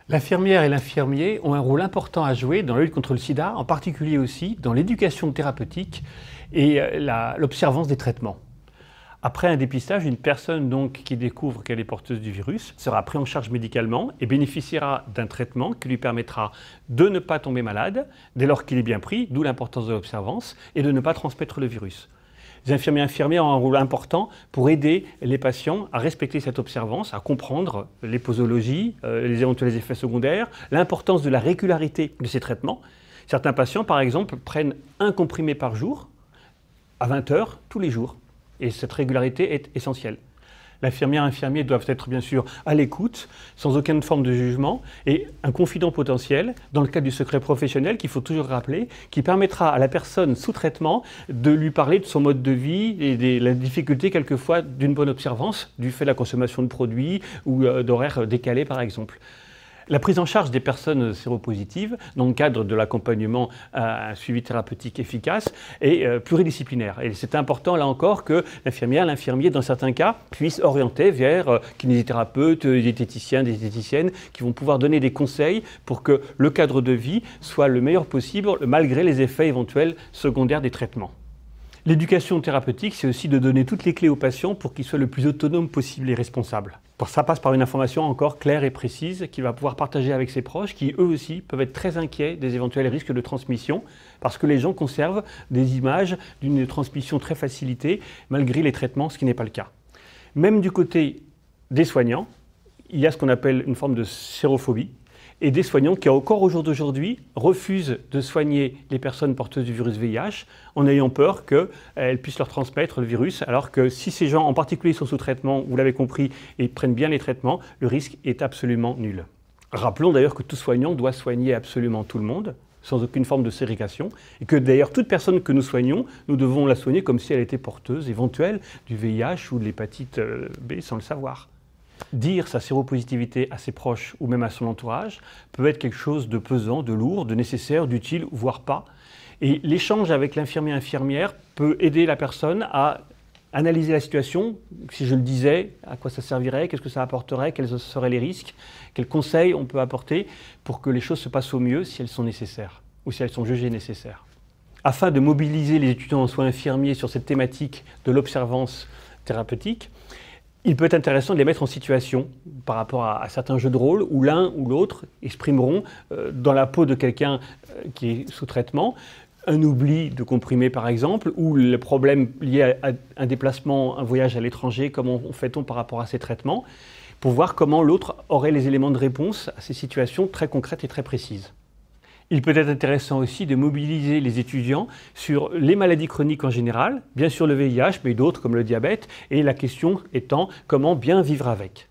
L'infirmière et l'infirmier ont un rôle important à jouer dans la lutte contre le sida, en particulier aussi dans l'éducation thérapeutique et l'observance des traitements. Après un dépistage, une personne donc qui découvre qu'elle est porteuse du virus sera prise en charge médicalement et bénéficiera d'un traitement qui lui permettra de ne pas tomber malade dès lors qu'il est bien pris, d'où l'importance de l'observance, et de ne pas transmettre le virus. Les infirmiers et infirmières ont un rôle important pour aider les patients à respecter cette observance, à comprendre les posologies, les éventuels effets secondaires, l'importance de la régularité de ces traitements. Certains patients, par exemple, prennent un comprimé par jour, à 20 heures, tous les jours. Et cette régularité est essentielle. L'infirmière et l'infirmier doivent être bien sûr à l'écoute, sans aucune forme de jugement, et un confident potentiel, dans le cadre du secret professionnel, qu'il faut toujours rappeler, qui permettra à la personne sous traitement de lui parler de son mode de vie et de la difficulté quelquefois d'une bonne observance, du fait de la consommation de produits ou d'horaires décalés par exemple. La prise en charge des personnes séropositives, dans le cadre de l'accompagnement à un suivi thérapeutique efficace, est pluridisciplinaire. Et c'est important, là encore, que l'infirmière, l'infirmier, dans certains cas, puisse orienter vers kinésithérapeutes, diététiciens, diététiciennes, qui vont pouvoir donner des conseils pour que le cadre de vie soit le meilleur possible, malgré les effets éventuels secondaires des traitements. L'éducation thérapeutique, c'est aussi de donner toutes les clés aux patients pour qu'ils soient le plus autonomes possible et responsables. Ça passe par une information encore claire et précise qu'il va pouvoir partager avec ses proches, qui eux aussi peuvent être très inquiets des éventuels risques de transmission, parce que les gens conservent des images d'une transmission très facilitée, malgré les traitements, ce qui n'est pas le cas. Même du côté des soignants, il y a ce qu'on appelle une forme de sérophobie, et des soignants qui, encore au jour d'aujourd'hui, refusent de soigner les personnes porteuses du virus VIH en ayant peur qu'elles puissent leur transmettre le virus, alors que si ces gens en particulier sont sous traitement, vous l'avez compris, et prennent bien les traitements, le risque est absolument nul. Rappelons d'ailleurs que tout soignant doit soigner absolument tout le monde, sans aucune forme de ségrégation, et que d'ailleurs toute personne que nous soignons, nous devons la soigner comme si elle était porteuse éventuelle du VIH ou de l'hépatite B sans le savoir. Dire sa séropositivité à ses proches ou même à son entourage peut être quelque chose de pesant, de lourd, de nécessaire, d'utile, voire pas. Et l'échange avec l'infirmier-infirmière peut aider la personne à analyser la situation. Si je le disais, à quoi ça servirait, qu'est-ce que ça apporterait, quels seraient les risques, quels conseils on peut apporter pour que les choses se passent au mieux si elles sont nécessaires ou si elles sont jugées nécessaires. Afin de mobiliser les étudiants en soins infirmiers sur cette thématique de l'observance thérapeutique, il peut être intéressant de les mettre en situation par rapport à certains jeux de rôle où l'un ou l'autre exprimeront dans la peau de quelqu'un qui est sous traitement un oubli de comprimé par exemple, ou le problème lié à un déplacement, un voyage à l'étranger, comment fait-on par rapport à ces traitements, pour voir comment l'autre aurait les éléments de réponse à ces situations très concrètes et très précises. Il peut être intéressant aussi de mobiliser les étudiants sur les maladies chroniques en général, bien sûr le VIH, mais d'autres comme le diabète, et la question étant comment bien vivre avec.